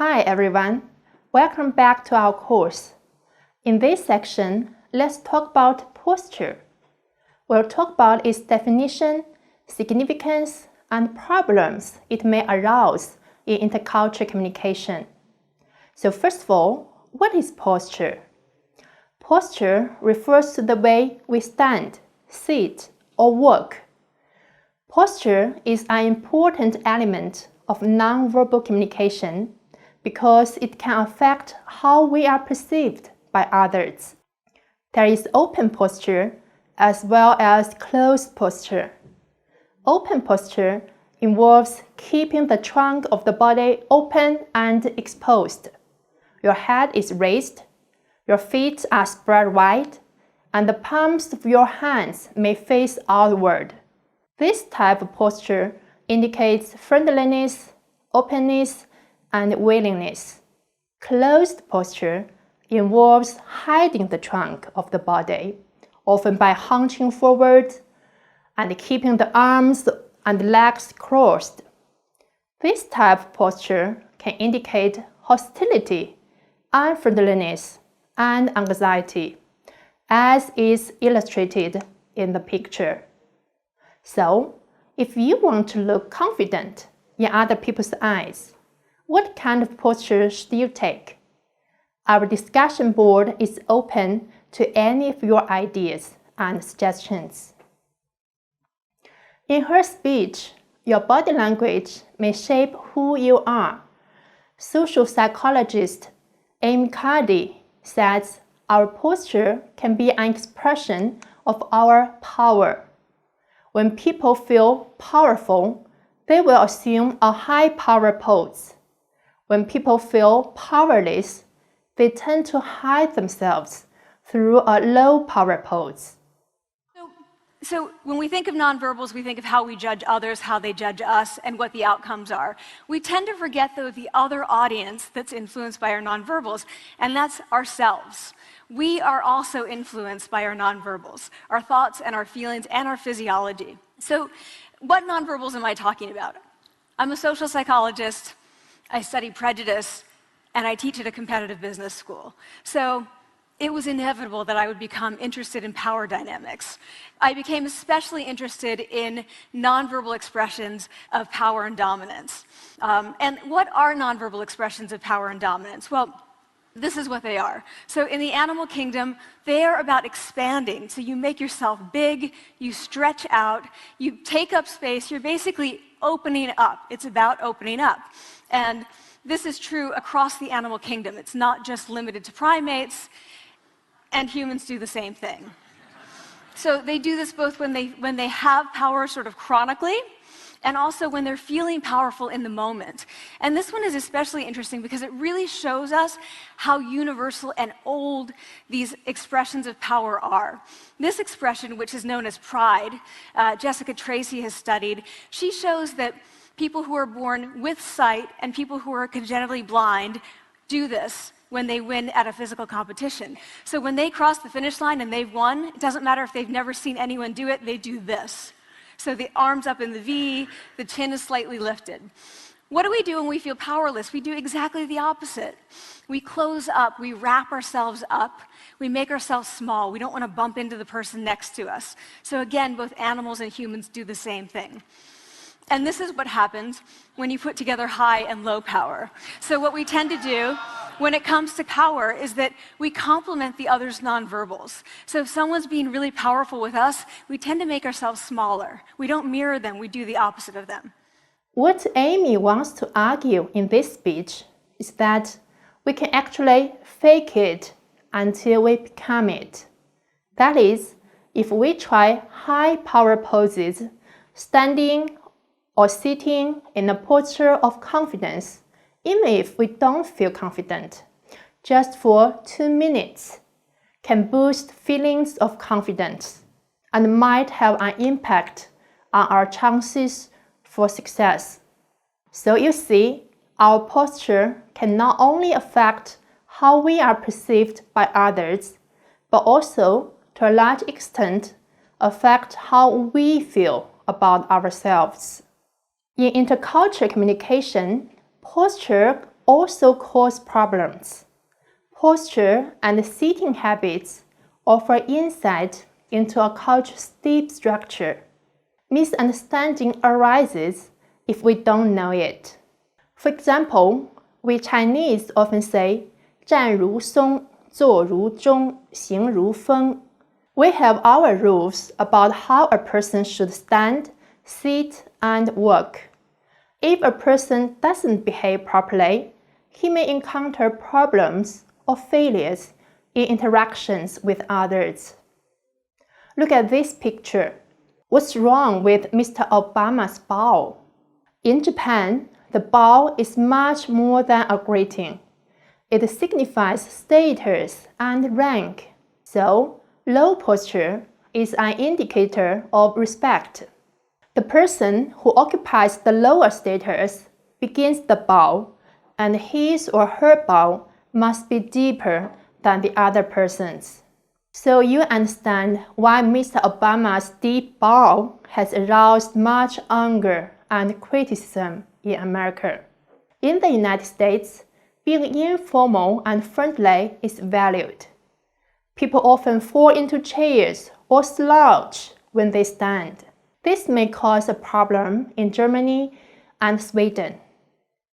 Hi everyone, welcome back to our course. In this section, let's talk about posture. We'll talk about its definition, significance, and problems it may arouse in intercultural communication. So first of all, what is posture? Posture refers to the way we stand, sit, or walk. Posture is an important element of nonverbal communication because it can affect how we are perceived by others. There is open posture as well as closed posture. Open posture involves keeping the trunk of the body open and exposed. Your head is raised, your feet are spread wide, and the palms of your hands may face outward. This type of posture indicates friendliness, openness, and willingness. Closed posture involves hiding the trunk of the body, often by hunching forward and keeping the arms and legs crossed. This type of posture can indicate hostility, unfriendliness, and anxiety, as is illustrated in the picture. So, if you want to look confident in other people's eyes, what kind of posture should you take? Our discussion board is open to any of your ideas and suggestions. In her speech, your body language may shape who you are. Social psychologist Amy Cuddy says our posture can be an expression of our power. When people feel powerful, they will assume a high power pose. When people feel powerless, they tend to hide themselves through a low power pose. So when we think of nonverbals, we think of how we judge others, how they judge us, and what the outcomes are. We tend to forget, though, the other audience that's influenced by our nonverbals, and that's ourselves. We are also influenced by our nonverbals, our thoughts and our feelings and our physiology. So what nonverbals am I talking about? I'm a social psychologist, I study prejudice, and I teach at a competitive business school. So it was inevitable that I would become interested in power dynamics. I became especially interested in nonverbal expressions of power and dominance. And what are nonverbal expressions of power and dominance? Well, this is what they are. So in the animal kingdom, they are about expanding. So you make yourself big, you stretch out, you take up space, you're basically opening up. It's about opening up. And this is true across the animal kingdom. It's not just limited to primates, and humans do the same thing. So they do this both when they have power sort of chronically, and also when they're feeling powerful in the moment. And this one is especially interesting because it really shows us how universal and old these expressions of power are. This expression, which is known as pride, Jessica Tracy has studied, she shows that people who are born with sight and people who are congenitally blind do this when they win at a physical competition. So when they cross the finish line and they've won, it doesn't matter if they've never seen anyone do it, they do this. So the arms up in the V, the chin is slightly lifted. What do we do when we feel powerless? We do exactly the opposite. We close up, we wrap ourselves up, we make ourselves small. We don't want to bump into the person next to us. So again, both animals and humans do the same thing. And this is what happens when you put together high and low power. So what we tend to do when it comes to power is that we complement the other's nonverbals. So if someone's being really powerful with us, we tend to make ourselves smaller. We don't mirror them, we do the opposite of them. What Amy wants to argue in this speech is that we can actually fake it until we become it. That is, if we try high power poses, standing or sitting in a posture of confidence, even if we don't feel confident, just for 2 minutes, can boost feelings of confidence and might have an impact on our chances for success. So you see, our posture can not only affect how we are perceived by others, but also, to a large extent, affect how we feel about ourselves. In intercultural communication, posture also cause problems. Posture and seating habits offer insight into a culture's deep structure. Misunderstanding arises if we don't know it. For example, we Chinese often say 站如松,坐如钟,行如风. We have our rules about how a person should stand, sit, and walk. If a person doesn't behave properly, he may encounter problems or failures in interactions with others. Look at this picture. What's wrong with Mr. Obama's bow? In Japan, the bow is much more than a greeting. It signifies status and rank. So, low posture is an indicator of respect. The person who occupies the lower status begins the bow, and his or her bow must be deeper than the other person's. So you understand why Mr. Obama's deep bow has aroused much anger and criticism in America. In the United States, being informal and friendly is valued. People often fall into chairs or slouch when they stand. This may cause a problem in Germany and Sweden,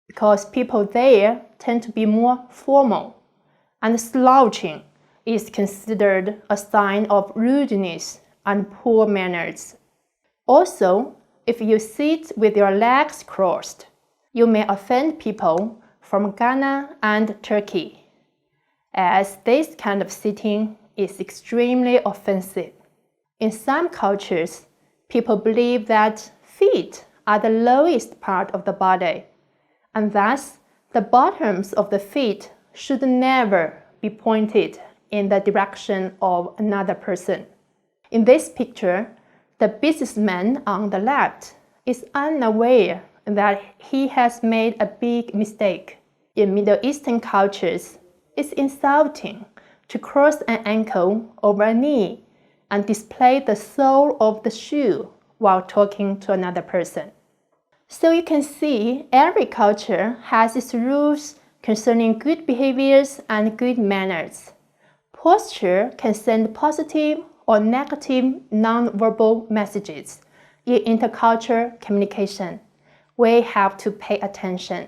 because people there tend to be more formal, and slouching is considered a sign of rudeness and poor manners. Also, if you sit with your legs crossed, you may offend people from Ghana and Turkey, as this kind of sitting is extremely offensive. In some cultures, people believe that feet are the lowest part of the body, and thus the bottoms of the feet should never be pointed in the direction of another person. In this picture, the businessman on the left is unaware that he has made a big mistake. In Middle Eastern cultures, it's insulting to cross an ankle over a knee and display the sole of the shoe while talking to another person. So you can see every culture has its rules concerning good behaviors and good manners. Posture can send positive or negative non-verbal messages in intercultural communication. We have to pay attention.